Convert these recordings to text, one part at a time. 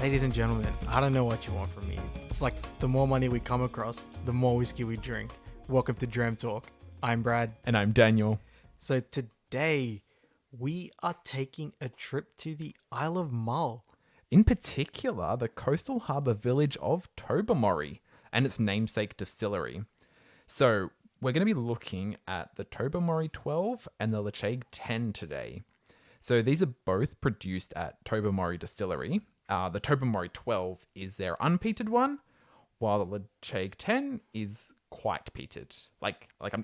Ladies and gentlemen, I don't know what you want from me. It's like the more money we come across, the more whiskey we drink. Welcome to Dram Talk. I'm Brad. And I'm Daniel. So today, we are taking a trip to the Isle of Mull. In particular, the coastal harbour village of Tobermory and its namesake distillery. So we're going to be looking at the Tobermory 12 and the Ledaig 10 today. So these are both produced at Tobermory Distillery. The Tobermory 12 is their unpeated one, while the Ledaig 10 is quite peated.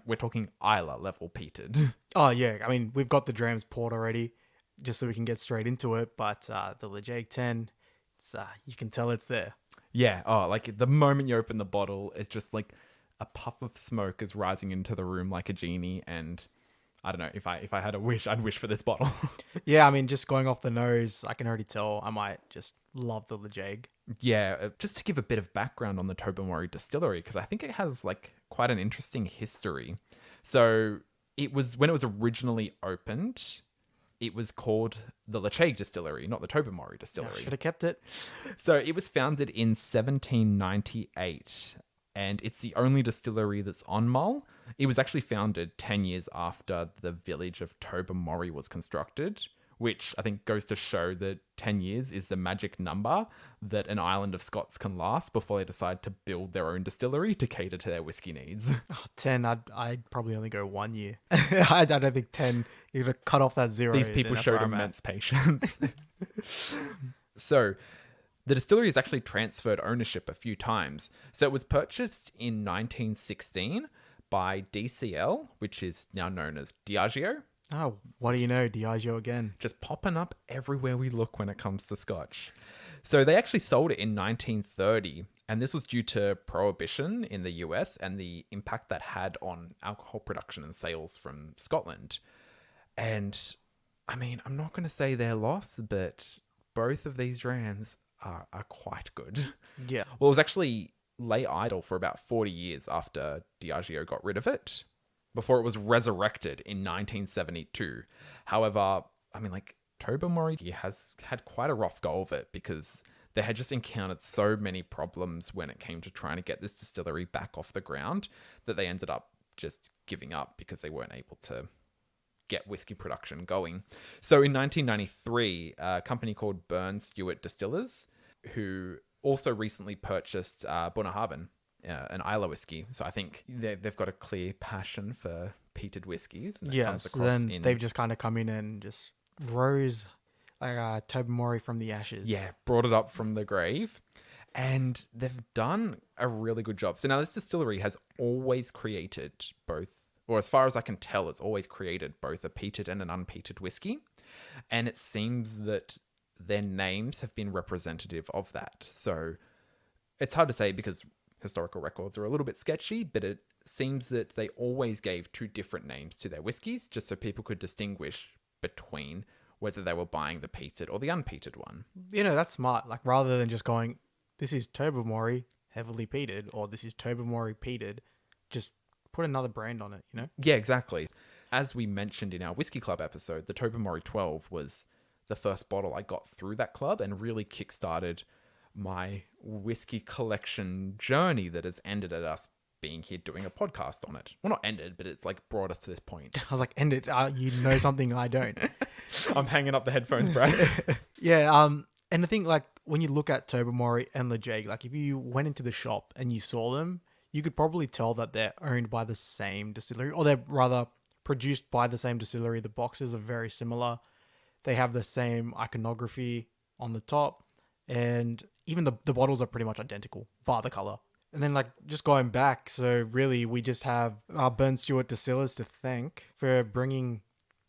We're talking Isla level peated. Oh yeah, I mean, we've got the Drams poured already, just so we can get straight into it, but the Ledaig 10, it's, you can tell it's there. Yeah, the moment you open the bottle, it's just like a puff of smoke is rising into the room like a genie, and I don't know, if I had a wish, I'd wish for this bottle. Yeah, I mean, just going off the nose, I can already tell I might just love the Ledaig. Yeah, just to give a bit of background on the Tobermory distillery, because I think it has quite an interesting history. So when it was originally opened, it was called the Ledaig Distillery, not the Tobermory Distillery. Should have kept it. So it was founded in 1798, and it's the only distillery that's on Mull. It was actually founded 10 years after the village of Tobermory was constructed, which I think goes to show that 10 years is the magic number that an island of Scots can last before they decide to build their own distillery to cater to their whiskey needs. 10, I'd probably only go 1 year. I don't think 10, you're going to cut off that zero. These people showed immense patience. So the distillery has actually transferred ownership a few times. So it was purchased in 1916 by DCL, which is now known as Diageo. Oh, what do you know? Diageo again. Just popping up everywhere we look when it comes to Scotch. So they actually sold it in 1930, and this was due to prohibition in the US and the impact that had on alcohol production and sales from Scotland. And I mean, I'm not going to say they're lost, but both of these drams are quite good. Yeah. Well, it was actually lay idle for about 40 years after Diageo got rid of it, before it was resurrected in 1972. However, I mean, Tobermory has had quite a rough go of it because they had just encountered so many problems when it came to trying to get this distillery back off the ground that they ended up just giving up because they weren't able to get whiskey production going. So in 1993, a company called Burn Stewart Distillers, who also recently purchased Bunnahabhain, an Isla whiskey. So I think they've got a clear passion for peated whiskies. And Yes, then they've just kind of come in and just rose Tobermory from the ashes. Yeah, brought it up from the grave. And they've done a really good job. So now this distillery has always created both, or as far as I can tell, it's always created both a peated and an unpeated whiskey. And it seems that their names have been representative of that. So it's hard to say because historical records are a little bit sketchy, but it seems that they always gave two different names to their whiskies just so people could distinguish between whether they were buying the peated or the unpeated one. You know, that's smart. Rather than just going, this is Tobermory heavily peated, or this is Tobermory peated, just put another brand on it, you know? Yeah, exactly. As we mentioned in our Whiskey Club episode, the Tobermory 12 was the first bottle I got through that club and really kickstarted my whiskey collection journey that has ended at us being here doing a podcast on it. Well, not ended, but it's brought us to this point. I was like, ended. You know something I don't. I'm hanging up the headphones, Brad. Yeah. And the thing, when you look at Tobermory and Ledaig, if you went into the shop and you saw them, you could probably tell that they're owned by the same distillery, or they're rather produced by the same distillery. The boxes are very similar. They have the same iconography on the top, and even the bottles are pretty much identical, bar the color. And then just going back, so really we just have our Burn Stewart Distillers to thank for bringing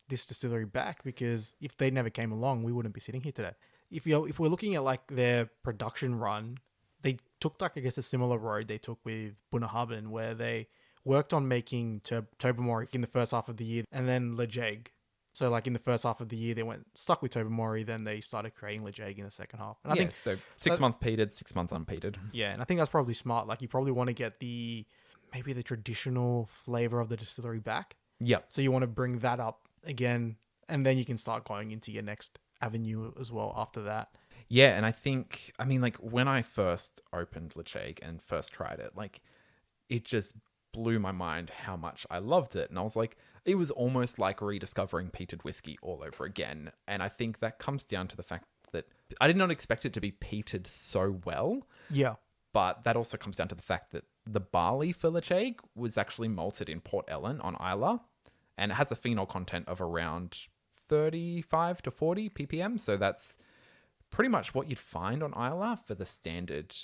this distillery back, because if they never came along, we wouldn't be sitting here today. If we're looking at their production run, they took I guess a similar road they took with Bunnahabhain, where they worked on making Tobermory in the first half of the year, and then Ledaig. So in the first half of the year, they went stuck with Tobermory, then they started creating Ledaig in the second half. And I think so 6 months peated, 6 months unpeated. Yeah, and I think that's probably smart. You probably want to get maybe the traditional flavor of the distillery back. Yep. So you want to bring that up again, and then you can start going into your next avenue as well after that. Yeah, and I think, I mean, like when I first opened Ledaig and first tried it, like it just blew my mind how much I loved it. And I was like, it was almost like rediscovering peated whiskey all over again. And I think that comes down to the fact that I did not expect it to be peated so well, Yeah. but that also comes down to the fact that the barley for Ledaig was actually malted in Port Ellen on Islay, and it has a phenol content of around 35 to 40 ppm. So that's pretty much what you'd find on Islay for the standard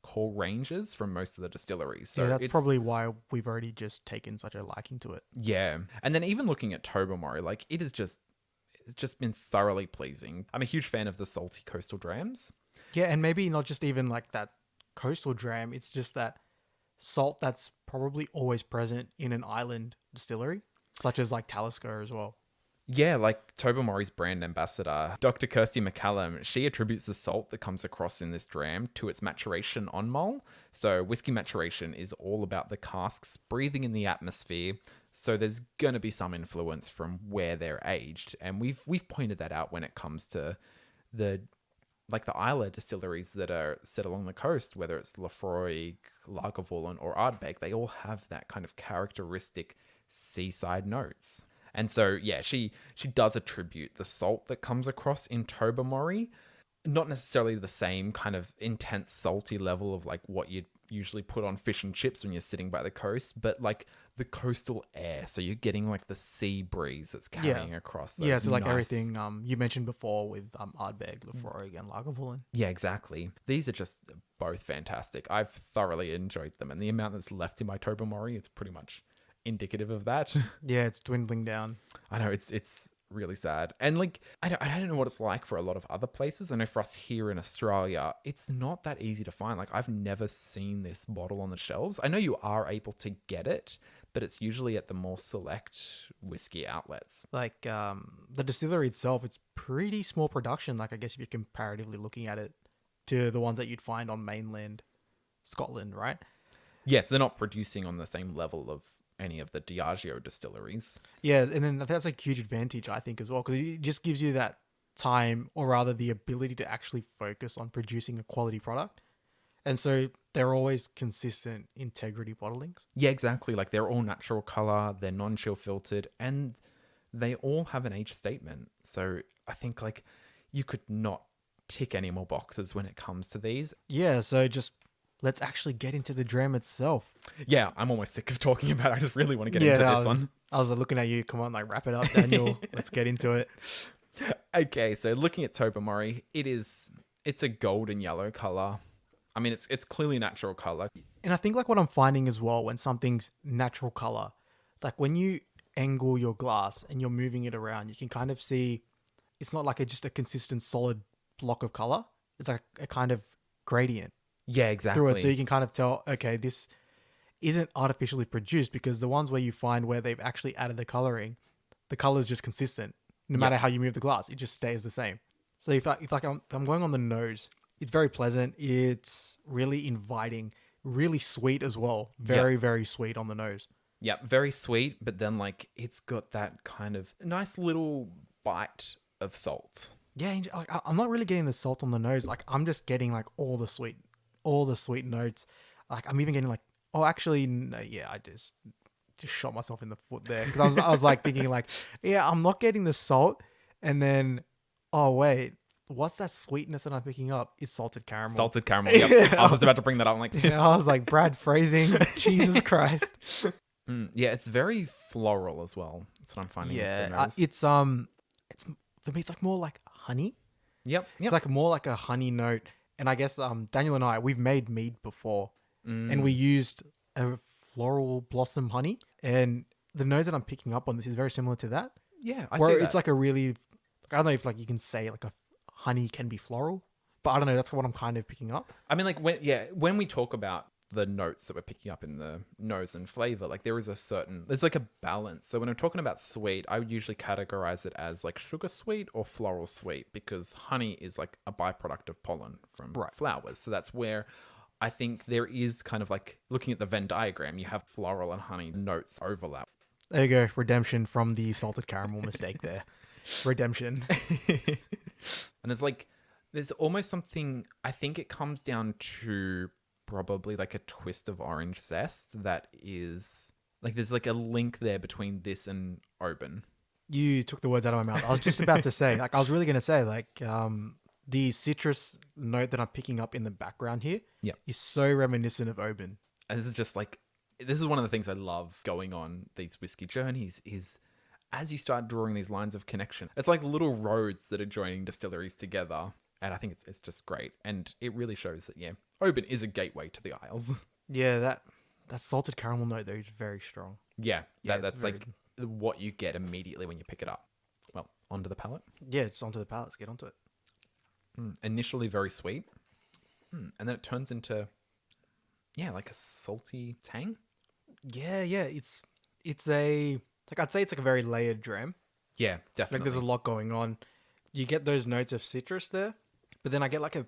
core ranges from most of the distilleries. So Yeah, that's it's probably why we've already just taken such a liking to it. yeah. And then even looking at Tobermory, like it's just been thoroughly pleasing. I'm a huge fan of the salty coastal drams. Yeah, and maybe not just even like that coastal dram, it's just that salt that's probably always present in an island distillery, such as like Talisker as well. Yeah, like Tobermory's brand ambassador, Dr. Kirsty McCallum, she attributes the salt that comes across in this dram to its maturation on Mull. So whiskey maturation is all about the casks breathing in the atmosphere. So there's gonna be some influence from where they're aged, and we've pointed that out when it comes to the the Islay distilleries that are set along the coast, whether it's Lafroig, Lagavulin, or Ardbeg. They all have that kind of characteristic seaside notes. And so, yeah, she does attribute the salt that comes across in Tobermory, not necessarily the same kind of intense salty level of like what you'd usually put on fish and chips when you're sitting by the coast, but like the coastal air. So you're getting like the sea breeze that's carrying across. Yeah, so like nice... everything you mentioned before with Ardbeg, Lafroig, and Lagavulin. Yeah, exactly. These are just both fantastic. I've thoroughly enjoyed them, and the amount that's left in my Tobermory, it's pretty much indicative of that. Yeah, it's dwindling down. I know it's really sad, and like I don't know what it's like for a lot of other places. I know for us here in Australia, it's not that easy to find. Like I've never seen this bottle on the shelves. I know you are able to get it, but it's usually at the more select whiskey outlets. Like the distillery itself, it's pretty small production. Like I guess if you're comparatively looking at it to the ones that you'd find on mainland Scotland, right? Yes, they're not producing on the same level of any of the Diageo distilleries. Yeah, and then that's a huge advantage, I think, as well, because it just gives you that time, or rather the ability to actually focus on producing a quality product. And so they're always consistent integrity bottlings. Yeah, exactly. Like they're all natural color, they're non-chill filtered, and they all have an age statement. So I think like you could not tick any more boxes when it comes to these. Yeah, so just let's actually get into the dram itself. Yeah, I'm almost sick of talking about it. I just really want to get into this one. I was looking at you. Come on, like wrap it up, Daniel. Let's get into it. Okay, so looking at Tobermory, it's a golden yellow color. I mean, it's clearly natural color. And I think like what I'm finding as well when something's natural color, like when you angle your glass and you're moving it around, you can kind of see it's not like just a consistent solid block of color. It's like a kind of gradient. Yeah, exactly. Through it, so you can kind of tell, okay, this isn't artificially produced, because the ones where you find where they've actually added the coloring, the color is just consistent. No matter how you move the glass, it just stays the same. So if I'm going on the nose, it's very pleasant. It's really inviting, really sweet as well. Very, very sweet on the nose. Yeah, very sweet, but then like it's got that kind of nice little bite of salt. Yeah, like, I'm not really getting the salt on the nose. Like I'm just getting like all the sweet notes. Like I'm even getting like, oh, actually, no, yeah, I just shot myself in the foot there, because I was like thinking like, yeah, I'm not getting the salt, and then, oh wait, what's that sweetness that I'm picking up? It's salted caramel. Salted caramel. Yep. I was just about to bring that up. I'm like, yeah, I was like, Brad phrasing. Jesus Christ. Yeah, it's very floral as well. That's what I'm finding. Yeah, it's for me, it's like more like honey. Yep. It's like more like a honey note. And I guess Daniel and I, we've made mead before, and we used a floral blossom honey, and the nose that I'm picking up on this is very similar to that. Yeah, I where see that. It's like a really, I don't know if like you can say like a honey can be floral, but I don't know. That's what I'm kind of picking up. I mean, like when we talk about the notes that we're picking up in the nose and flavor, like there's like a balance. So when I'm talking about sweet, I would usually categorize it as like sugar sweet or floral sweet, because honey is like a byproduct of pollen from flowers. So that's where I think there is kind of like, looking at the Venn diagram, you have floral and honey notes overlap. There you go. Redemption from the salted caramel mistake there. Redemption. And there's There's almost something, I think it comes down to probably like a twist of orange zest that is like, there's like a link there between this and Oban. You took the words out of my mouth. I was just about to say, like, I was really going to say, like, the citrus note that I'm picking up in the background here Yeah. is so reminiscent of Oban. And this is just like, this is one of the things I love going on these whiskey journeys is as you start drawing these lines of connection, it's like little roads that are joining distilleries together. And I think it's just great. And it really shows that, yeah, Oban is a gateway to the Isles. Yeah, that salted caramel note, though, is very strong. Yeah, Yeah, that's very like what you get immediately when you pick it up. Well, onto the palate. Yeah, it's onto the palate. Let's get onto it. Initially very sweet. And then it turns into, yeah, like a salty tang. Yeah, it's like, I'd say it's like a very layered dram. Yeah, Like, definitely. there's a lot going on. You get those notes of citrus there, but then I get like a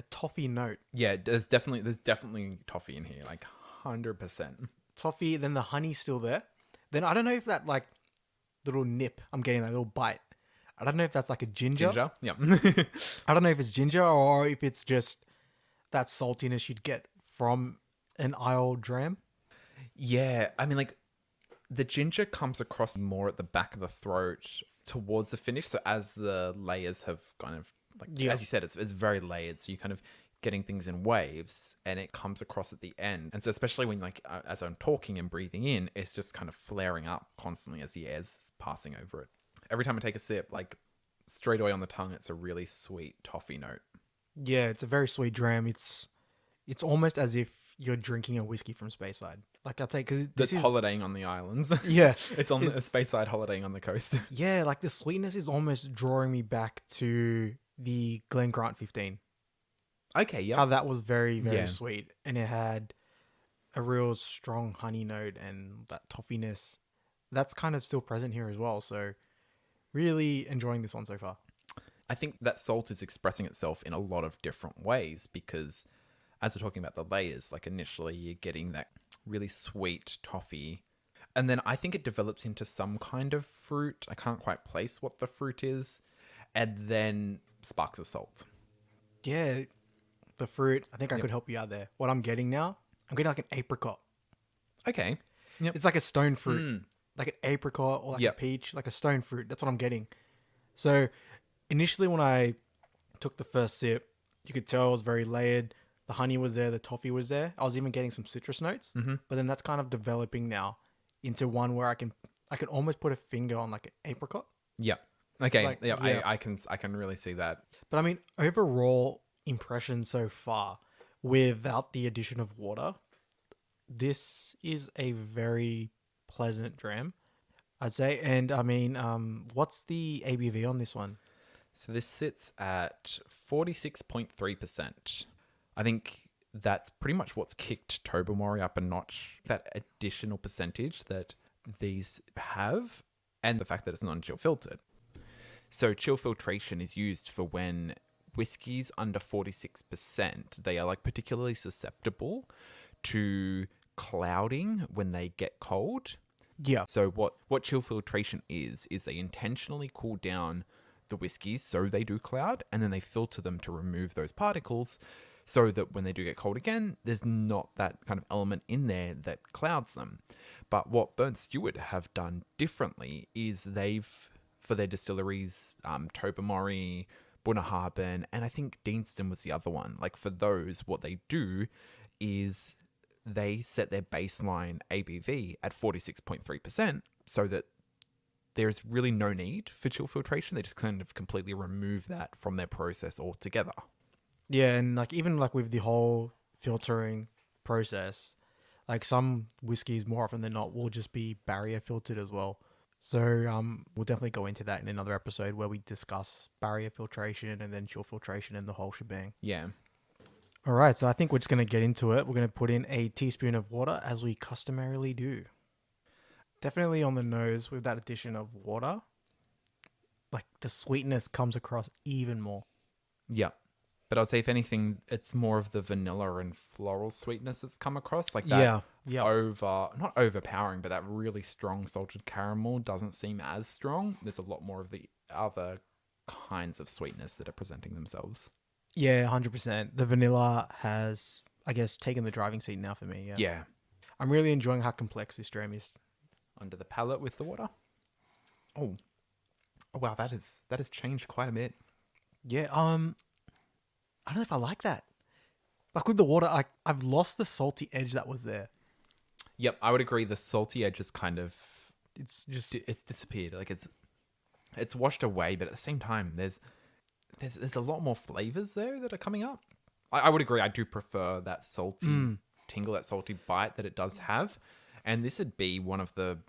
toffee note. Yeah, there's definitely toffee in here, like 100%. Toffee, then the honey's still there. Then I don't know if that, like, little nip I'm getting, that little bite, I don't know if that's like a ginger. Ginger, yeah. I don't know if it's ginger or if it's just that saltiness you'd get from an Isle dram. Yeah, I mean, like, the ginger comes across more at the back of the throat towards the finish. So as the layers have kind of, like, Yeah. as you said, it's very layered. So you kind of getting things in waves and it comes across at the end. And so especially when, like, as I'm talking and breathing in, it's just kind of flaring up constantly as the air's passing over it. Every time I take a sip, like, straight away on the tongue, it's a really sweet toffee note. Yeah, it's a very sweet dram. It's almost as if you're drinking a whiskey from Speyside. Like, I'd say, because That's holidaying on the islands. Yeah, It's on the Speyside holidaying on the coast. yeah, like the sweetness is almost drawing me back to the Glen Grant 15. Okay, yeah. How that was very, very Yeah. sweet. And it had a real strong honey note and that toffiness. That's kind of still present here as well. So really enjoying this one so far. I think that salt is expressing itself in a lot of different ways because as we're talking about the layers, like initially you're getting that really sweet toffee. And then I think it develops into some kind of fruit. I can't quite place what the fruit is. And then sparks of salt. Yeah, the fruit, I think I could help you out there. What I'm getting now, I'm getting like an apricot. Okay. Yep. It's like a stone fruit, like an apricot or like Yep. a peach, like a stone fruit. That's what I'm getting. So initially when I took the first sip, you could tell it was very layered. The honey was there, the toffee was there. I was even getting some citrus notes, but then that's kind of developing now into one where I can almost put a finger on like an apricot. Yeah. Okay. Like, yeah, yeah. I can really see that. But I mean, overall impression so far, without the addition of water, this is a very pleasant dram, I'd say. And I mean, what's the ABV on this one? So this sits at 46.3%. I think that's pretty much what's kicked Tobermory up a notch. That additional percentage that these have, and the fact that it's non-chill filtered. So chill filtration is used for when whiskies under 46%, they are like particularly susceptible to clouding when they get cold. Yeah. So what chill filtration is they intentionally cool down the whiskies so they do cloud, and then they filter them to remove those particles so that when they do get cold again, there's not that kind of element in there that clouds them. But what Burnt Stewart have done differently is they've, for their distilleries, Tobermory, Bunnahabhain, and I think Deanston was the other one. Like for those, what they do is they set their baseline ABV at 46.3% so that there's really no need for chill filtration. They just kind of completely remove that from their process altogether. Yeah, and like even like with the whole filtering process, like some whiskeys more often than not will just be barrier filtered as well. So we'll definitely go into that in another episode where we discuss barrier filtration and then chill filtration and the whole shebang. Yeah. All right, so I think we're just going to get into it. We're going to put in a teaspoon of water as we customarily do. Definitely on the nose with that addition of water. Like the sweetness comes across even more. Yeah. But I'd say if anything, it's more of the vanilla and floral sweetness that's come across. Like that not overpowering, but that really strong salted caramel doesn't seem as strong. There's a lot more of the other kinds of sweetness that are presenting themselves. Yeah, 100%. The vanilla has, I guess, taken the driving seat now for me. Yeah. Yeah. I'm really enjoying how complex this dram is. Under the palate with the water. Oh wow, that has changed quite a bit. Yeah. I don't know if I like that. Like with the water, I've lost the salty edge that was there. Yep, I would agree. The salty edge is kind of It's disappeared. Like it's washed away, but at the same time, there's a lot more flavors there that are coming up. I would agree. I do prefer that salty tingle, that salty bite that it does have, and this would be one of the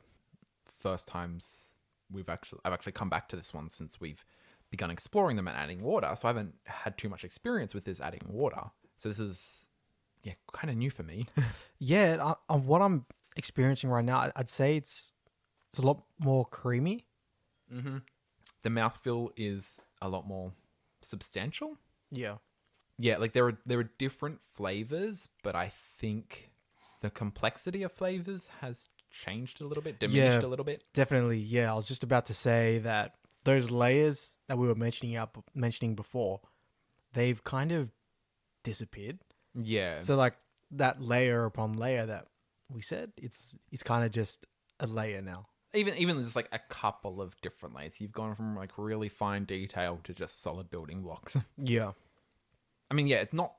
first times I've actually come back to this one since we've begun exploring them and adding water. So I haven't had too much experience with this adding water. So this is kind of new for me. Yeah, what I'm experiencing right now, I'd say it's a lot more creamy. Mm-hmm. The mouthfeel is a lot more substantial. Yeah. Yeah, like there are different flavors, but I think the complexity of flavors has changed a little bit, diminished a little bit. Definitely. Yeah, I was just about to say that those layers that we were mentioning before, they've kind of disappeared. Yeah. So like that layer upon layer that we said, it's kind of just a layer now. Even just like a couple of different layers. You've gone from like really fine detail to just solid building blocks. Yeah. I mean, yeah, it's not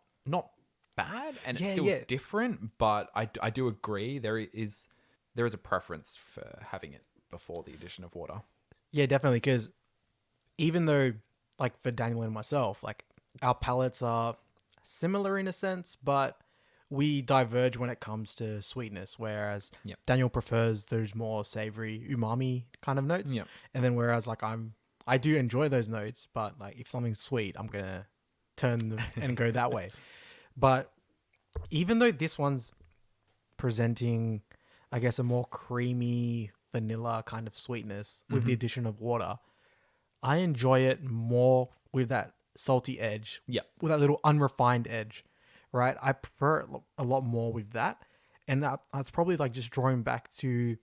bad and it's still different, but I do agree there is a preference for having it before the addition of water. Yeah, definitely, because even though like for Daniel and myself, like our palates are similar in a sense, but we diverge when it comes to sweetness, whereas Daniel prefers those more savory umami kind of notes. Yeah. And then whereas like I do enjoy those notes, but like if something's sweet, I'm going to turn them and go that way. But even though this one's presenting, I guess, a more creamy vanilla kind of sweetness with the addition of water, I enjoy it more with that salty edge. Yeah. With that little unrefined edge. Right, I prefer it a lot more with that, and that's probably like just drawing back to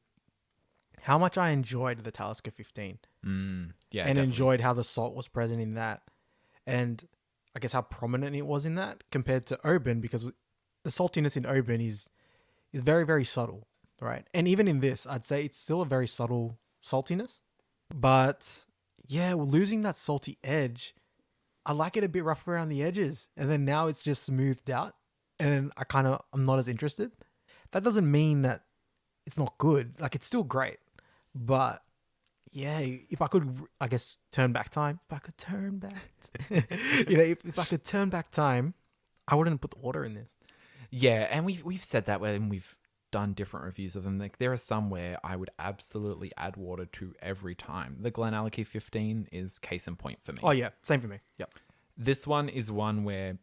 how much I enjoyed the Talisker 15, and definitely. enjoyed how the salt was present in that, and I guess how prominent it was in that compared to Oban, because the saltiness in Oban is very, very subtle, right? And even in this, I'd say it's still a very subtle saltiness, but yeah, losing that salty edge. I like it a bit rough around the edges, and then now it's just smoothed out, and I'm not as interested. That doesn't mean that it's not good. Like, it's still great, but yeah, if I could, I guess, turn back time. If I could turn back, if I could turn back time, I wouldn't put the water in this. Yeah, and we've said that when we've done different reviews of them. Like there are some where I would absolutely add water to every time. The Glenallachie 15 is case in point for me. Oh yeah, same for me. Yep. This one is one where,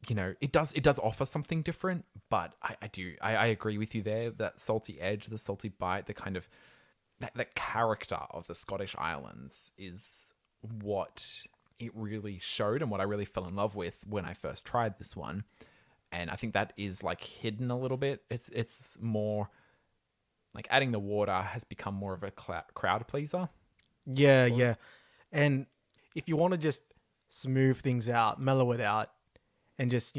it does offer something different, but I agree with you there. That salty edge, the salty bite, the kind of that character of the Scottish Islands is what it really showed and what I really fell in love with when I first tried this one. And I think that is like hidden a little bit. It's more like adding the water has become more of a crowd pleaser. Yeah, yeah. And if you want to just smooth things out, mellow it out, and just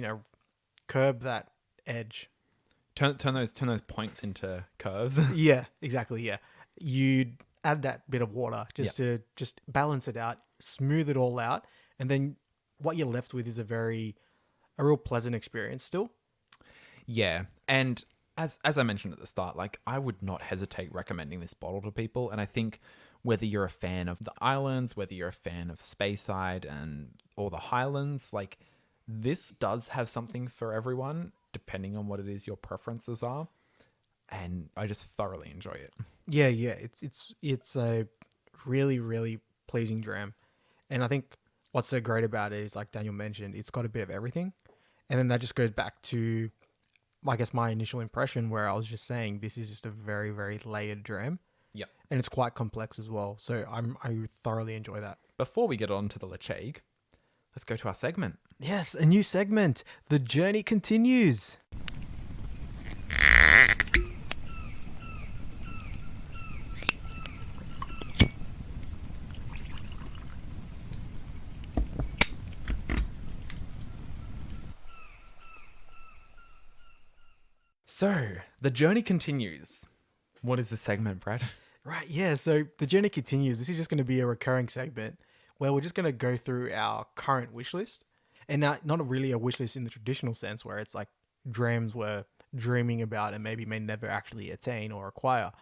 curb that edge, turn those points into curves. Yeah, exactly. Yeah, you'd add that bit of water to balance it out, smooth it all out, and then what you're left with is a real pleasant experience still. Yeah, and as I mentioned at the start, like I would not hesitate recommending this bottle to people, and I think whether you're a fan of the islands, whether you're a fan of Speyside or the Highlands, like this does have something for everyone, depending on what it is your preferences are, and I just thoroughly enjoy it. Yeah, it's a really, really pleasing dram, and I think what's so great about it is, like Daniel mentioned, it's got a bit of everything. And then that just goes back to, I guess, my initial impression where I was just saying this is just a very, very layered dram. Yep. And it's quite complex as well. So I thoroughly enjoy that. Before we get on to the Ledaig, let's go to our segment. Yes, a new segment. The journey continues. So, the journey continues. What is this segment, Brad? Right, yeah. So the journey continues. This is just going to be a recurring segment where we're just going to go through our current wish list. And not really a wish list in the traditional sense where it's like dreams we're dreaming about and maybe may never actually attain or acquire.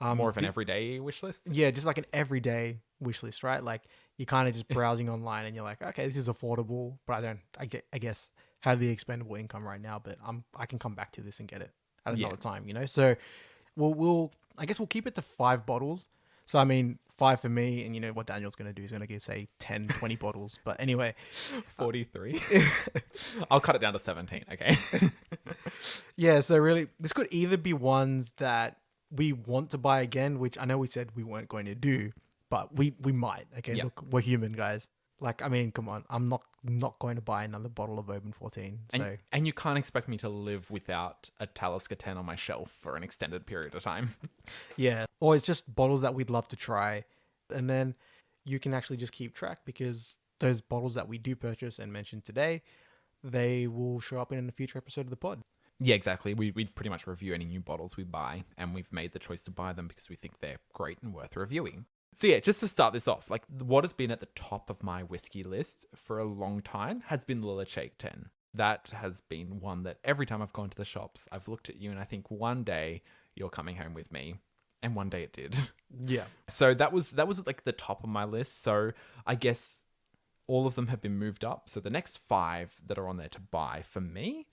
More of an everyday wish list? Yeah, just like an everyday wish list, right? Like you're kind of just browsing online and you're like, okay, this is affordable, but I guess, have the expendable income right now, but I can come back to this and get it at another time, you know? So I guess we'll keep it to 5 bottles. So, I mean, 5 for me, and you know what Daniel's going to do. He's going to get, say, 10, 20 bottles. But anyway. 43. I'll cut it down to 17, okay? Yeah, so really, this could either be ones that we want to buy again, which I know we said we weren't going to do, but we might. Okay, look, we're human, guys. Like, I mean, come on. I'm not going to buy another bottle of Open 14. So and you can't expect me to live without a Talisker 10 on my shelf for an extended period of time. Yeah. Or it's just bottles that we'd love to try. And then you can actually just keep track because those bottles that we do purchase and mention today, they will show up in a future episode of the pod. Yeah, exactly. We'd pretty much review any new bottles we buy, and we've made the choice to buy them because we think they're great and worth reviewing. So yeah, just to start this off, like what has been at the top of my whiskey list for a long time has been Ledaig 10. That has been one that every time I've gone to the shops, I've looked at you and I think one day you're coming home with me. And one day it did. Yeah. So that was like the top of my list. So I guess all of them have been moved up. So the next 5 that are on there to buy for me,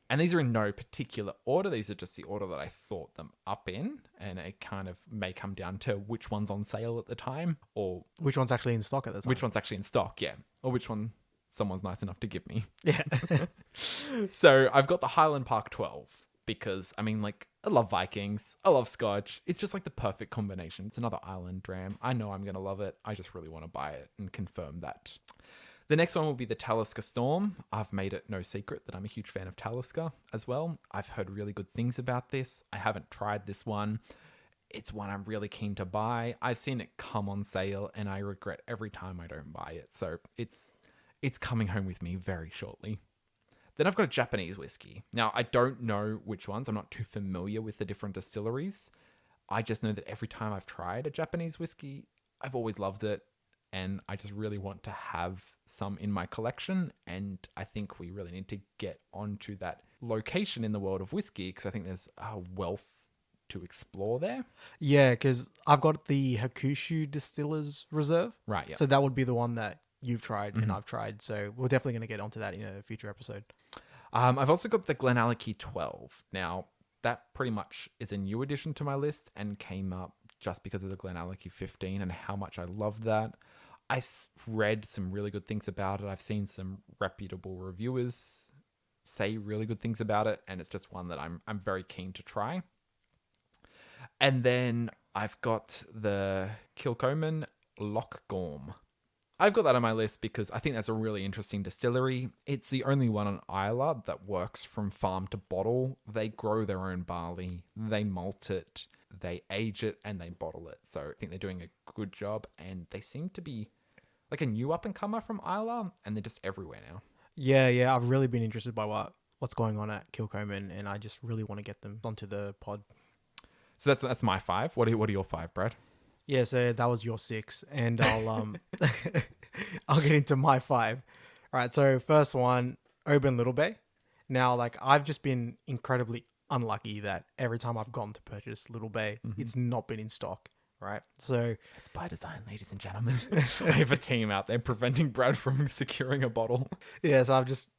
and these are in no particular order. These are just the order that I thought them up in. And it kind of may come down to which one's on sale at the time or which one's actually in stock at the time. Which one's actually in stock, yeah. Or which one someone's nice enough to give me. Yeah. So I've got the Highland Park 12 because, I mean, like, I love Vikings. I love Scotch. It's just like the perfect combination. It's another island dram. I know I'm going to love it. I just really want to buy it and confirm that. The next one will be the Talisker Storm. I've made it no secret that I'm a huge fan of Talisker as well. I've heard really good things about this. I haven't tried this one. It's one I'm really keen to buy. I've seen it come on sale and I regret every time I don't buy it. So it's coming home with me very shortly. Then I've got a Japanese whiskey. Now, I don't know which ones. I'm not too familiar with the different distilleries. I just know that every time I've tried a Japanese whiskey, I've always loved it. And I just really want to have some in my collection. And I think we really need to get onto that location in the world of whiskey because I think there's a wealth to explore there. Yeah, because I've got the Hakushu Distillers Reserve. Right, yeah. So that would be the one that you've tried and I've tried. So we're definitely going to get onto that in a future episode. I've also got the Glenallachie 12. Now, that pretty much is a new addition to my list and came up just because of the Glenallachie 15 and how much I loved that. I've read some really good things about it. I've seen some reputable reviewers say really good things about it, and it's just one that I'm very keen to try. And then I've got the Kilchoman Lochgorm. I've got that on my list because I think that's a really interesting distillery. It's the only one on Islay that works from farm to bottle. They grow their own barley, they malt it, they age it, and they bottle it. So I think they're doing a good job, and they seem to be like a new up-and-comer from Islay, and they're just everywhere now. Yeah, I've really been interested by what's going on at Kilchoman, and I just really want to get them onto the pod. So that's my 5. What are your 5, Brad? Yeah, so that was your 6, and I'll I'll get into my 5. All right, so first one, Oban Little Bay. Now, like, I've just been incredibly unlucky that every time I've gone to purchase Little Bay, it's not been in stock, right? So it's by design, ladies and gentlemen. I have a team out there preventing Brad from securing a bottle. Yeah, so I've just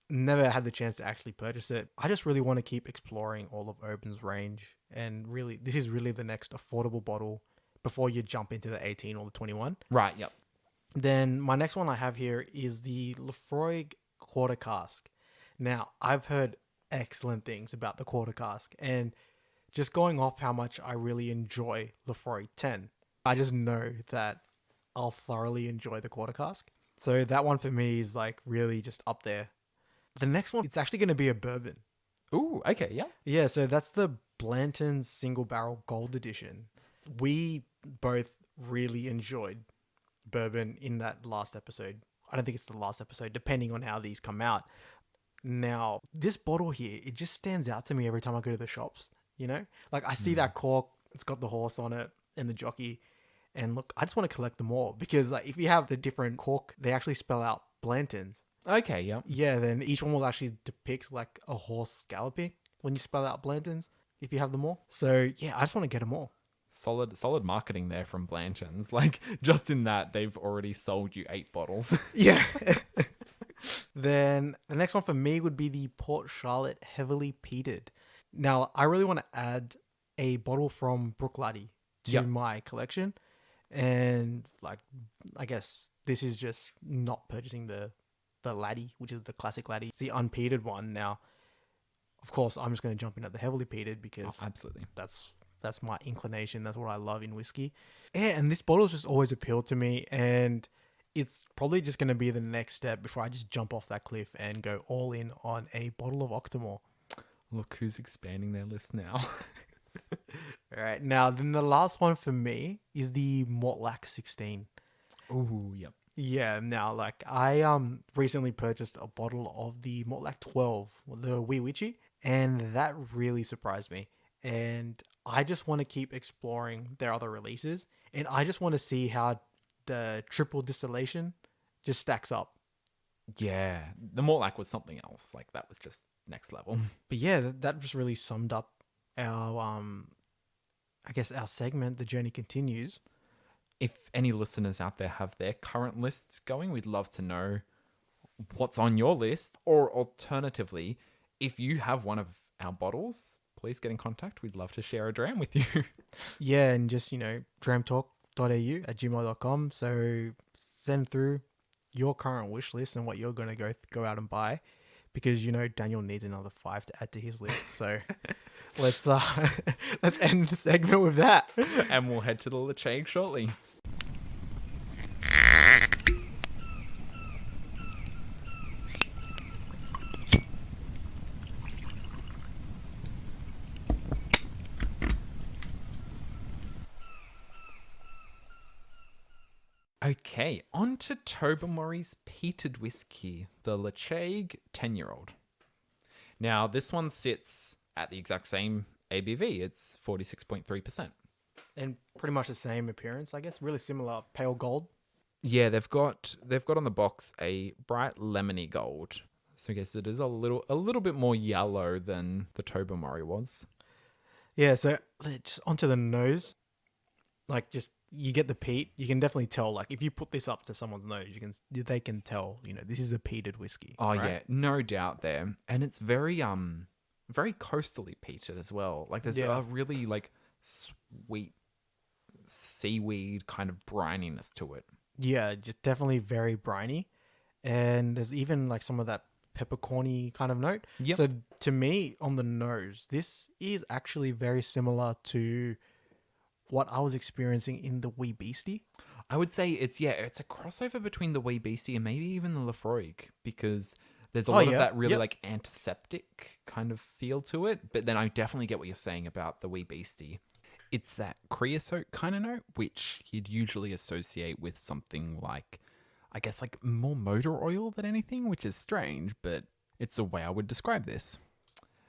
never had the chance to actually purchase it. I just really want to keep exploring all of Oban's range, and really, this is really the next affordable bottle before you jump into the 18 or the 21. Right, yep. Then my next one I have here is the Laphroaig Quarter Cask. Now, I've heard excellent things about the Quarter Cask, and just going off how much I really enjoy Laphroaig 10, I just know that I'll thoroughly enjoy the Quarter Cask. So that one for me is like really just up there. The next one, it's actually going to be a bourbon. Ooh, okay, yeah. Yeah, so that's the Blanton's Single Barrel Gold Edition. We both really enjoyed bourbon in that last episode. I don't think it's the last episode, depending on how these come out. Now, this bottle here, it just stands out to me every time I go to the shops, you know? Like, I see that cork, it's got the horse on it and the jockey. And look, I just want to collect them all because, like, if you have the different cork, they actually spell out Blantons. Okay, yeah. Yeah, then each one will actually depict, like, a horse galloping when you spell out Blantons, if you have them all. So, yeah, I just want to get them all. Solid marketing there from Blanton's. Like, just in that, they've already sold you 8 bottles. Yeah. Then the next one for me would be the Port Charlotte Heavily Peated. Now, I really want to add a bottle from Brooklady to Yep. my collection. And, like, I guess this is just not purchasing the Laddie, which is the classic Laddie. It's the unpeated one. Now, of course, I'm just going to jump in at the heavily peated because Absolutely. that's my inclination. That's what I love in whiskey. Yeah, and this bottle's just always appealed to me, and it's probably just going to be the next step before I just jump off that cliff and go all in on a bottle of Octomore. Look who's expanding their list now. All right, now then the last one for me is the Mortlach 16. Ooh, yep. Yeah, now like I recently purchased a bottle of the Mortlach 12, the Wee Witchy, and that really surprised me. And I just want to keep exploring their other releases, and I just want to see how the triple distillation just stacks up. Yeah, the Mortlach was something else. Like, that was just next level. But yeah, that just really summed up our I guess our segment, The Journey Continues. If any listeners out there have their current lists going, we'd love to know what's on your list. Or alternatively, if you have one of our bottles, please get in contact. We'd love to share a dram with you. Yeah, and just, dramtalk.au@gmail.com. So send through your current wish list and what you're going to go out and buy, because Daniel needs another 5 to add to his list. So let's end the segment with that. And we'll head to the Ledaig shortly. Okay, on to Tobermory's peated whiskey, the Ledaig 10-year-old. Now, this one sits at the exact same ABV. It's 46.3%. And pretty much the same appearance, I guess. Really similar, pale gold. Yeah, they've got on the box a bright lemony gold. So I guess it is a little bit more yellow than the Tobermory was. Yeah, so just onto the nose. Like, just you get the peat. You can definitely tell. Like, if you put this up to someone's nose, they can tell. This is a peated whiskey. Oh right? yeah, no doubt there. And it's very coastally peated as well. Like, there's a really like sweet seaweed kind of brininess to it. Yeah, just definitely very briny, and there's even like some of that peppercorny kind of note. Yep. So to me, on the nose, this is actually very similar to what I was experiencing in the Wee Beastie. I would say it's a crossover between the Wee Beastie and maybe even the Lefroy, because there's a lot of that really like antiseptic kind of feel to it. But then I definitely get what you're saying about the Wee Beastie. It's that creosote kind of note, which you'd usually associate with something like, I guess, like more motor oil than anything, which is strange, but it's the way I would describe this.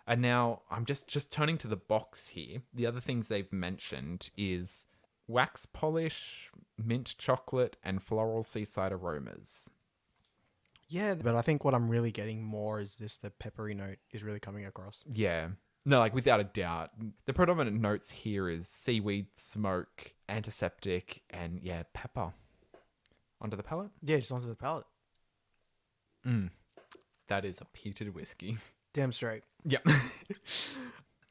And now I'm just turning to the box here. The other things they've mentioned is wax polish, mint chocolate, and floral seaside aromas. Yeah, but I think what I'm really getting more is the peppery note is really coming across. Yeah. No, like without a doubt. The predominant notes here is seaweed, smoke, antiseptic, and pepper. Onto the palate? Yeah, just onto the palate. That is a peated whiskey. Damn straight. Yep.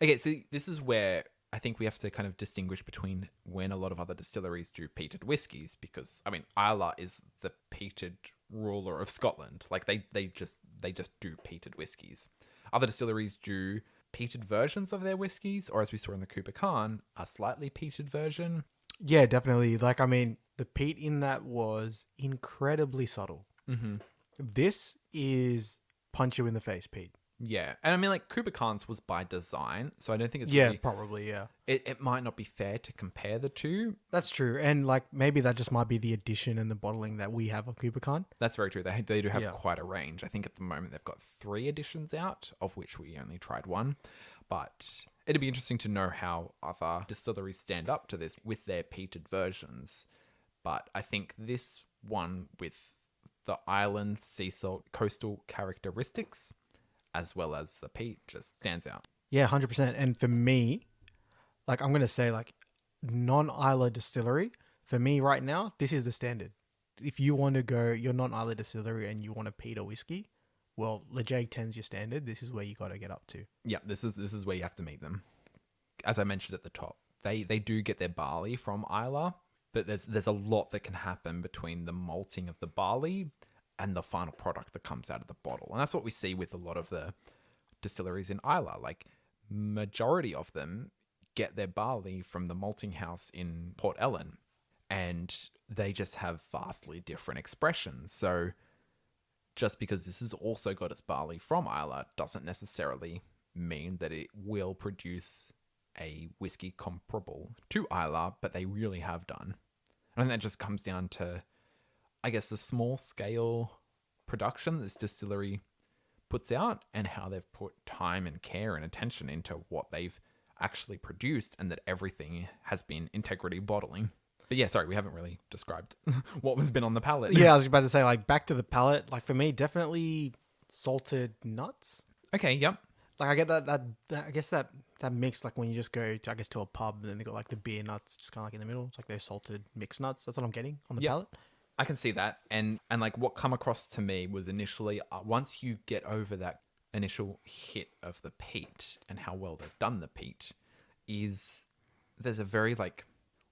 Okay, so this is where I think we have to kind of distinguish between when a lot of other distilleries do peated whiskies, because, I mean, Islay is the peated ruler of Scotland. Like, they just do peated whiskies. Other distilleries do peated versions of their whiskies, or as we saw in the Cooper Khan, a slightly peated version. Yeah, definitely. Like, I mean, the peat in that was incredibly subtle. Mm-hmm. This is punch you in the face, Pete. Yeah. And I mean, like, Kubicans was by design, so I don't think it's Yeah, really... probably, yeah. It might not be fair to compare the two. That's true. And like maybe that just might be the addition and the bottling that we have of Coopercon. That's very true. They do have Yeah. quite a range. I think at the moment they've got 3 editions out, of which we only tried 1. But it'd be interesting to know how other distilleries stand up to this with their peated versions. But I think this one with the island sea salt coastal characteristics, as well as the peat, just stands out. Yeah, 100%. And for me, like I'm going to say like non-Isla distillery, for me right now, this is the standard. If you want to go your non-Isla distillery and you want to peat a whiskey, well, Ledaig 10's your standard. This is where you got to get up to. Yeah, this is where you have to meet them. As I mentioned at the top, they do get their barley from Isla, but there's a lot that can happen between the malting of the barley and the final product that comes out of the bottle. And that's what we see with a lot of the distilleries in Isla. Like, majority of them get their barley from the malting house in Port Ellen, and they just have vastly different expressions. So just because this has also got its barley from Isla doesn't necessarily mean that it will produce a whiskey comparable to Isla, but they really have done. I think that just comes down to, I guess, the small scale production this distillery puts out and how they've put time and care and attention into what they've actually produced, and that everything has been integrity bottling. But yeah, sorry, we haven't really described what has been on the palate. Yeah, I was about to say, like, back to the palate. Like, for me, definitely salted nuts. Okay, yep. Like, I get that I guess that mix, like, when you just go to, I guess, to a pub and then they got, like, the beer nuts just kind of like in the middle. It's like those salted mixed nuts. That's what I'm getting on the palate. I can see that. And like, what come across to me was initially, once you get over that initial hit of the peat and how well they've done the peat, is there's a very, like,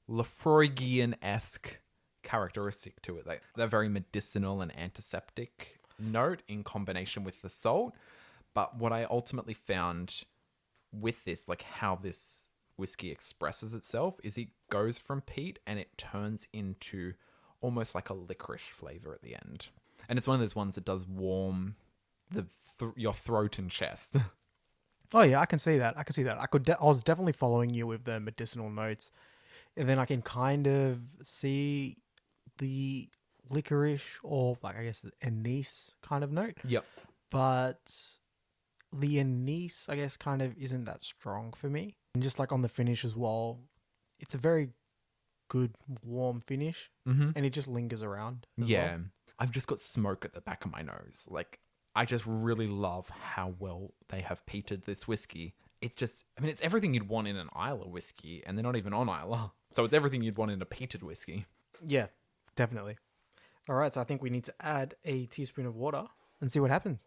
Lafroigian-esque characteristic to it. Like, they're very medicinal and antiseptic note in combination with the salt. But what I ultimately found with this, like how this whiskey expresses itself, is it goes from peat and it turns into almost like a licorice flavor at the end. And it's one of those ones that does warm your throat and chest. Oh yeah, I can see that. I was definitely following you with the medicinal notes, and then I can kind of see the licorice or, like, I guess the anise kind of note. Yep. But the anise, I guess, kind of isn't that strong for me. And just like on the finish as well, it's a very good warm finish, and it just lingers around. Yeah. Well. I've just got smoke at the back of my nose. Like, I just really love how well they have peated this whiskey. It's just, I mean, it's everything you'd want in an Isla whiskey, and they're not even on Isla. So it's everything you'd want in a peated whiskey. Yeah, definitely. All right, so I think we need to add a teaspoon of water and see what happens.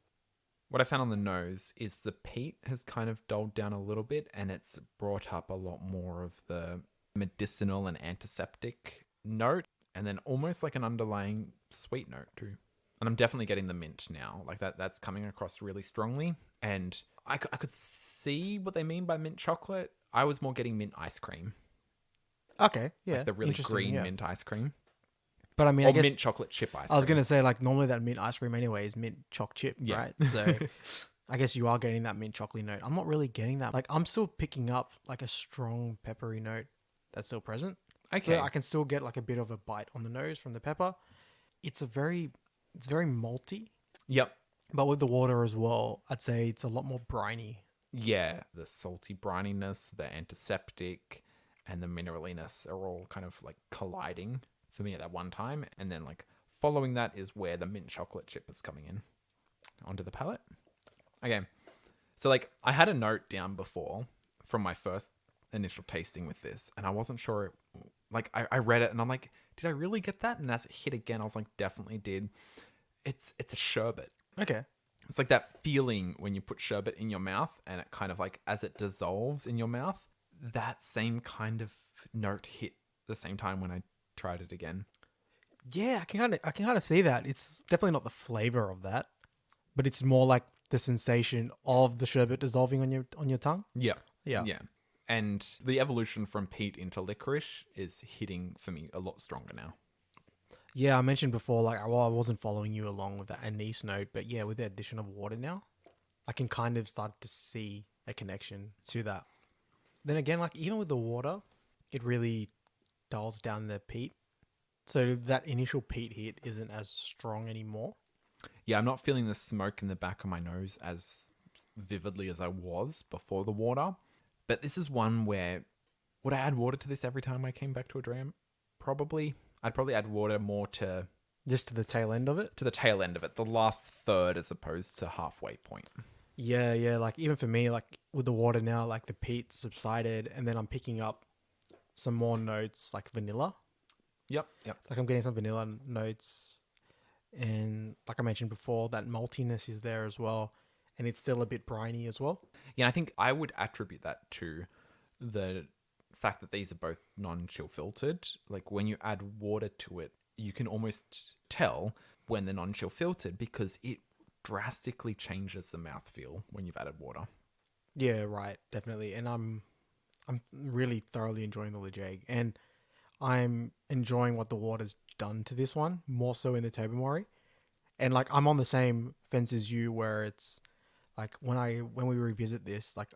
What I found on the nose is the peat has kind of dulled down a little bit, and it's brought up a lot more of the medicinal and antiseptic note, and then almost like an underlying sweet note too. And I'm definitely getting the mint now. Like, that's coming across really strongly. And I could see what they mean by mint chocolate. I was more getting mint ice cream. Okay, yeah. Like the really green mint ice cream. But I mean, I guess mint chocolate chip ice cream. I was going to say, like, normally that mint ice cream anyway is mint choc chip, right? So I guess you are getting that mint chocolate note. I'm not really getting that. Like, I'm still picking up like a strong peppery note that's still present. Okay. So I can still get like a bit of a bite on the nose from the pepper. It's very malty. Yep. But with the water as well, I'd say it's a lot more briny. Yeah. The salty brininess, the antiseptic, and the mineraliness are all kind of like colliding for me at that one time. And then, like, following that is where the mint chocolate chip is coming in onto the palate. Okay. So, like, I had a note down before from my first initial tasting with this, and I wasn't sure. Like, I read it and I'm like, did I really get that? And as it hit again, I was like, definitely did. It's a sherbet. Okay. It's like that feeling when you put sherbet in your mouth and it kind of, like, as it dissolves in your mouth, that same kind of note hit the same time when I tried it again. Yeah, I can kind of see that. It's definitely not the flavor of that, but it's more like the sensation of the sherbet dissolving on your tongue. Yeah. Yeah. Yeah. And the evolution from peat into licorice is hitting for me a lot stronger now. Yeah, I mentioned before, like, well, I wasn't following you along with that anise note, but yeah, with the addition of water now, I can kind of start to see a connection to that. Then again, like even with the water, it really dulls down the peat. So that initial peat hit isn't as strong anymore. Yeah, I'm not feeling the smoke in the back of my nose as vividly as I was before the water. But this is one where, would I add water to this every time I came back to a dram? Probably. I'd probably add water more Just to the tail end of it. to the tail end of it, the last third as opposed to halfway point. Yeah, yeah. Like even for me, like with the water now, like the peat subsided, and then I'm picking up some more notes like vanilla. Yep. Like I'm getting some vanilla notes, and like I mentioned before, that maltiness is there as well, and it's still a bit briny as well. Yeah, I think I would attribute that to the fact that these are both non-chill filtered. Like when you add water to it, you can almost tell when they're non-chill filtered because it drastically changes the mouthfeel when you've added water. Yeah, right, definitely. And I'm really thoroughly enjoying the Ledaig, and I'm enjoying what the water's done to this one, more so in the Tobermory. And like I'm on the same fence as you, where it's like when we revisit this, like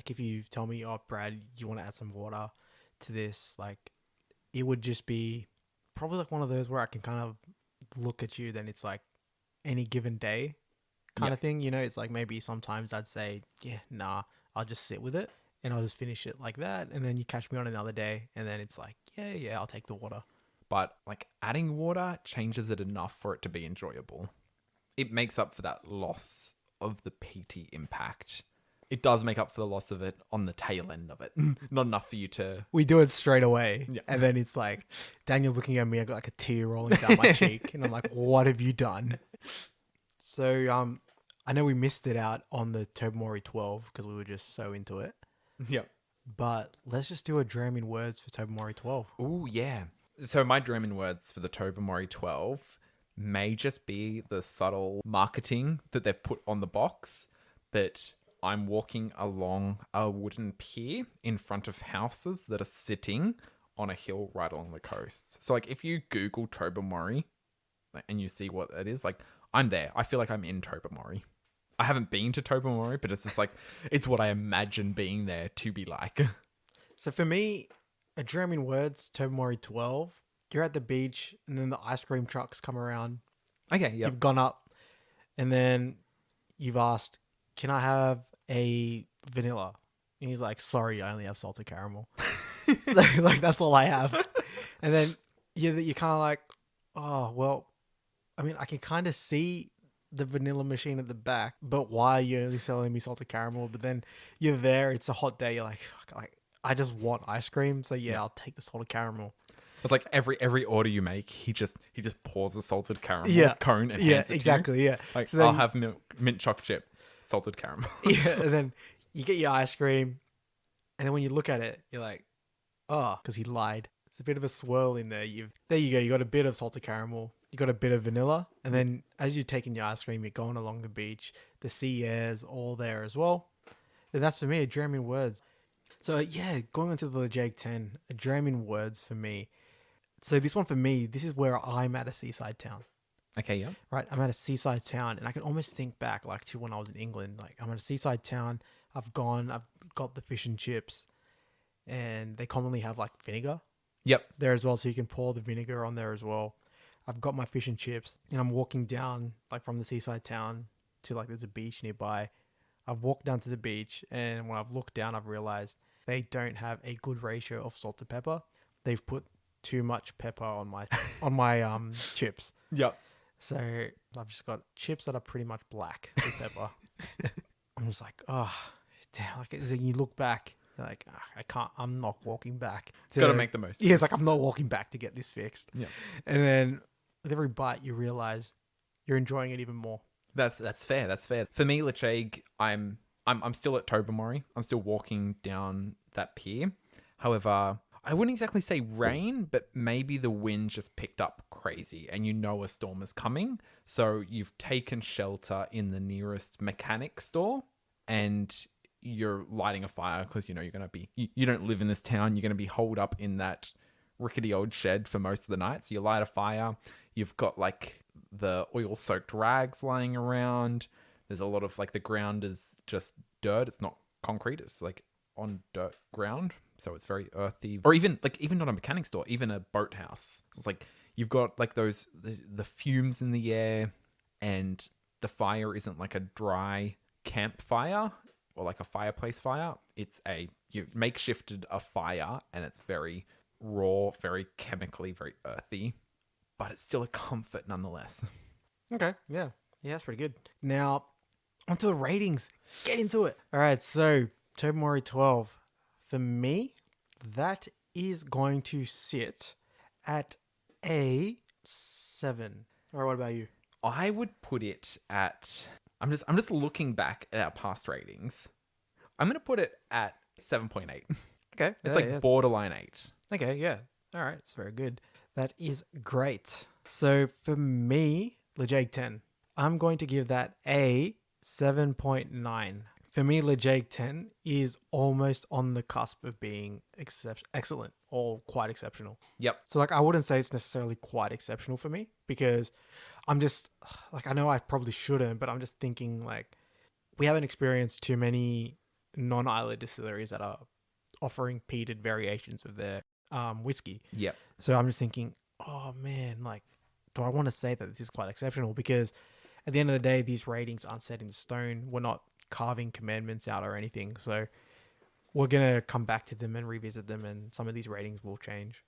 if you tell me, oh Brad, you want to add some water to this, like it would just be probably like one of those where I can kind of look at you, then it's like any given day kind of thing, you know. It's like maybe sometimes I'd say, yeah, nah, I'll just sit with it and I'll just finish it like that, and then you catch me on another day and then it's like, yeah, I'll take the water. But like adding water changes it enough for it to be enjoyable. It makes up for that loss of the peaty impact. It does make up for the loss of it on the tail end of it. Not enough for you to... We do it straight away. Yeah. And then it's like, Daniel's looking at me, I got like a tear rolling down my cheek. And I'm like, what have you done? So, I know we missed it out on the Tobermory 12 because we were just so into it. Yep. But let's just do a dram in words for Tobermory 12. Ooh, yeah. So my German words for the Tobermory 12 may just be the subtle marketing that they've put on the box, but I'm walking along a wooden pier in front of houses that are sitting on a hill right along the coast. So like if you Google Tobermory and you see what it is, like I'm there. I feel like I'm in Tobermory. I haven't been to Tobermory, but it's just like, it's what I imagine being there to be like. So for me, a dram in words, Tobermory 12, you're at the beach and then the ice cream trucks come around. Okay, yeah. You've gone up and then you've asked, can I have a vanilla? And he's like, sorry, I only have salted caramel. He's like, that's all I have. And then you're kind of like, oh, well, I mean, I can kind of see the vanilla machine at the back, but why are you only selling me salted caramel? But then you're there, it's a hot day, you're like, fuck, like I just want ice cream, so yeah, I'll take the salted caramel. It's like every order you make, he just pours a salted caramel cone and hands it exactly, to you. yeah. Like, So then I'll have mint chocolate chip, salted caramel. yeah, and then you get your ice cream, and then when you look at it, you're like, oh, because he lied. It's a bit of a swirl in there. There you go. You got a bit of salted caramel. You got a bit of vanilla, and then as you're taking your ice cream, you're going along the beach. The sea air's all there as well. And that's for me a dram in words. So yeah, going on to the Ledaig 10, a dram in words for me. So this one for me, this is where I'm at a seaside town. Okay, yeah. Right, I'm at a seaside town, and I can almost think back like to when I was in England. Like I'm at a seaside town. I've got the fish and chips, and they commonly have like vinegar. Yep. There as well, so you can pour the vinegar on there as well. I've got my fish and chips, and I'm walking down like from the seaside town to like there's a beach nearby. I've walked down to the beach, and when I've looked down, I've realized they don't have a good ratio of salt to pepper. They've put too much pepper on my chips. Yep. So I've just got chips that are pretty much black with pepper. I'm just like, oh, damn. Like, then you look back, you're like, I can't, I'm not walking back. Got to make the most of Yeah, it's this. like, I'm not walking back to get this fixed. Yeah. And then with every bite, you realize you're enjoying it even more. That's fair. That's fair. For me, Ledaig, I'm still at Tobermory. I'm still walking down that pier. However, I wouldn't exactly say rain, but maybe the wind just picked up crazy and you know a storm is coming. So you've taken shelter in the nearest mechanic store and you're lighting a fire because you know you're going to be, you don't live in this town. You're going to be holed up in that rickety old shed for most of the night. So you light a fire. You've got like the oil soaked rags lying around. There's a lot of like the ground is just dirt. It's not concrete. It's like on dirt ground. So it's very earthy. Or even not a mechanic store, even a boathouse. So it's like you've got like the fumes in the air, and the fire isn't like a dry campfire or like a fireplace fire. It's you makeshifted a fire, and it's very raw, very chemically, very earthy, but it's still a comfort nonetheless. Okay, yeah. Yeah, that's pretty good. Now, onto the ratings. Get into it. All right, so Tobermory 12. For me, that is going to sit at a 7. All right, what about you? I would put it at... I'm just looking back at our past ratings. I'm going to put it at 7.8. Okay. It's borderline 8. Okay, yeah. All right, it's very good. That is great. So for me, Ledaig 10, I'm going to give that a 7.9. For me, Ledaig 10 is almost on the cusp of being excellent or quite exceptional. Yep. So like, I wouldn't say it's necessarily quite exceptional for me, because I'm just like, I know I probably shouldn't, but I'm just thinking like, we haven't experienced too many non-Islay distilleries that are offering peated variations of their whiskey. Yep. So I'm just thinking, oh man, like, do I want to say that this is quite exceptional? Because at the end of the day, these ratings aren't set in stone. We're not carving commandments out or anything. So we're going to come back to them and revisit them, and some of these ratings will change.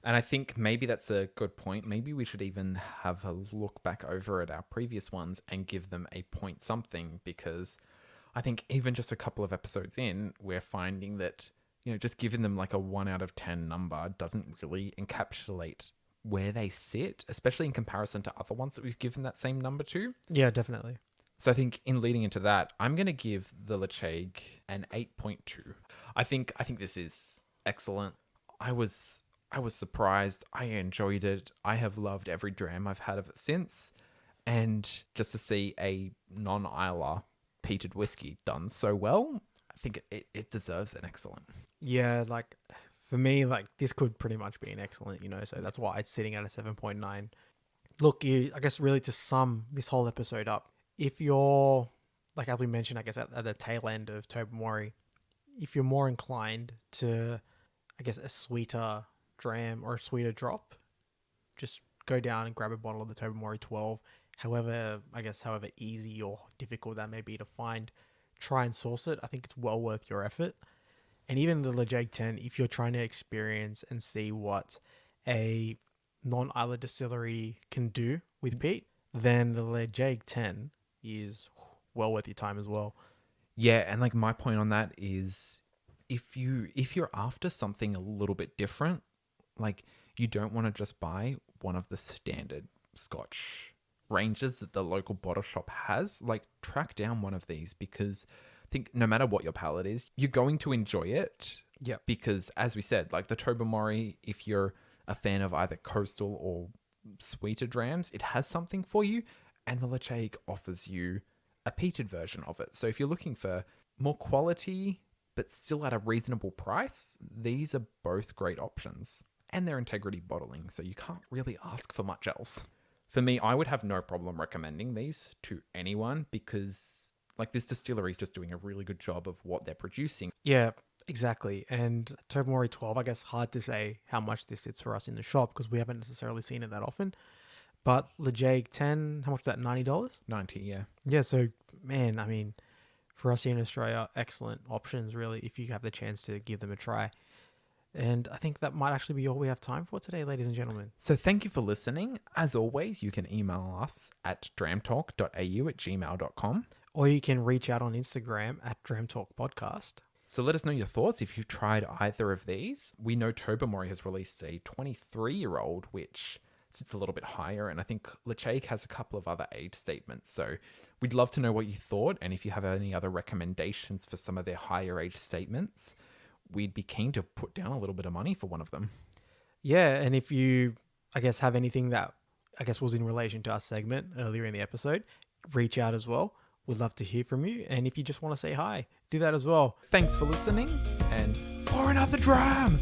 And I think maybe that's a good point. Maybe we should even have a look back over at our previous ones and give them a point something, because I think even just a couple of episodes in, we're finding that, just giving them like a 1 out of 10 number doesn't really encapsulate where they sit, especially in comparison to other ones that we've given that same number to. Yeah, definitely. So I think in leading into that, I'm going to give the Ledaig an 8.2. I think this is excellent. I was surprised. I enjoyed it. I have loved every dram I've had of it since. And just to see a non-Islay peated whiskey done so well, I think it deserves an excellent. Yeah, like for me, like this could pretty much be an excellent, so that's why it's sitting at a 7.9. Look, I guess really to sum this whole episode up, if you're, like as we mentioned, I guess at the tail end of Tobermory, if you're more inclined to, I guess, a sweeter dram or a sweeter drop, just go down and grab a bottle of the Tobermory 12. However easy or difficult that may be to find, try and source it. I think it's well worth your effort. And even the Ledaig 10, if you're trying to experience and see what a non-Islay distillery can do with peat, then the Ledaig 10 is well worth your time as well. Yeah, and like my point on that is, if you're after something a little bit different, like you don't want to just buy one of the standard Scotch ranges that the local bottle shop has, like track down one of these, because I think no matter what your palate is, you're going to enjoy it. Yeah. Because as we said, like the Tobermory, if you're a fan of either coastal or sweeter drams, it has something for you, and the Ledaig offers you a peated version of it. So if you're looking for more quality but still at a reasonable price, these are both great options. And they're integrity bottling, so you can't really ask for much else. For me, I would have no problem recommending these to anyone, because like this distillery is just doing a really good job of what they're producing. Yeah, exactly. And Tobermory 12, I guess hard to say how much this sits for us in the shop, because we haven't necessarily seen it that often. But Ledaig 10, how much is that, $90? 90, yeah. Yeah, so man, I mean, for us here in Australia, excellent options really, if you have the chance to give them a try. And I think that might actually be all we have time for today, ladies and gentlemen. So thank you for listening. As always, you can email us at dramtalk.au@gmail.com. Or you can reach out on Instagram at Dram Talk Podcast. So let us know your thoughts if you've tried either of these. We know Tobermory has released a 23-year-old, which sits a little bit higher, and I think Ledaig has a couple of other age statements. So we'd love to know what you thought, and if you have any other recommendations for some of their higher age statements, we'd be keen to put down a little bit of money for one of them. Yeah, and if you, I guess, have anything that I guess was in relation to our segment earlier in the episode, reach out as well. We'd love to hear from you. And if you just want to say hi, do that as well. Thanks for listening, and pour another dram!